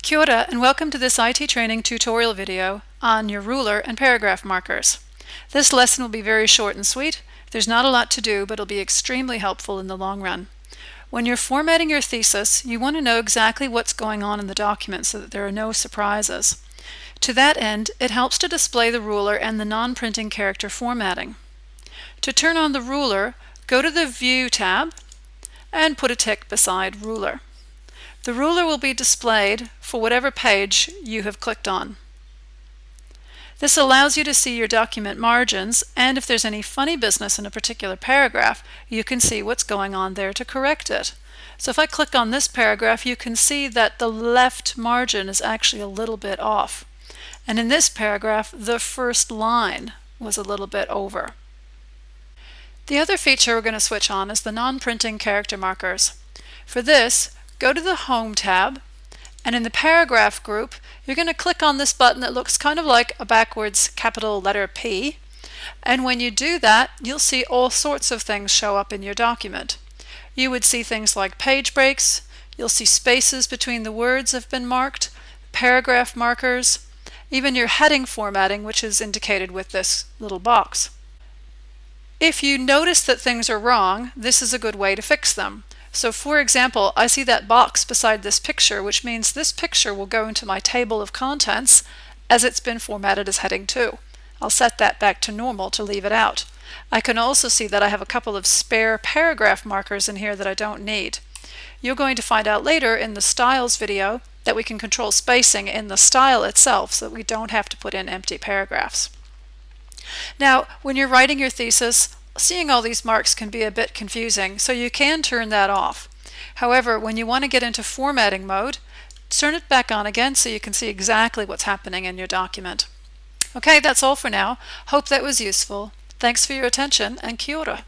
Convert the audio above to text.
Kia ora and welcome to this IT training tutorial video on your ruler and paragraph markers. This lesson will be very short and sweet. There's not a lot to do, but it'll be extremely helpful in the long run. When you're formatting your thesis, you want to know exactly what's going on in the document so that there are no surprises. To that end, it helps to display the ruler and the non-printing character formatting. To turn on the ruler, go to the View tab and put a tick beside Ruler. The ruler will be displayed for whatever page you have clicked on. This allows you to see your document margins, and if there's any funny business in a particular paragraph, you can see what's going on there to correct it. So if I click on this paragraph, you can see that the left margin is actually a little bit off. And in this paragraph, the first line was a little bit over. The other feature we're going to switch on is the non-printing character markers. For this, go to the Home tab, and in the Paragraph group, you're going to click on this button that looks kind of like a backwards capital letter P. And when you do that, you'll see all sorts of things show up in your document. You would see things like page breaks, you'll see spaces between the words have been marked, paragraph markers, even your heading formatting, which is indicated with this little box. If you notice that things are wrong, this is a good way to fix them. So for example, I see that box beside this picture, which means this picture will go into my table of contents as it's been formatted as heading 2. I'll set that back to normal to leave it out. I can also see that I have a couple of spare paragraph markers in here that I don't need. You're going to find out later in the styles video that we can control spacing in the style itself so that we don't have to put in empty paragraphs. Now, when you're writing your thesis, seeing all these marks can be a bit confusing, so you can turn that off. However, when you want to get into formatting mode, turn it back on again so you can see exactly what's happening in your document. Okay, that's all for now. Hope that was useful. Thanks for your attention, and kia ora.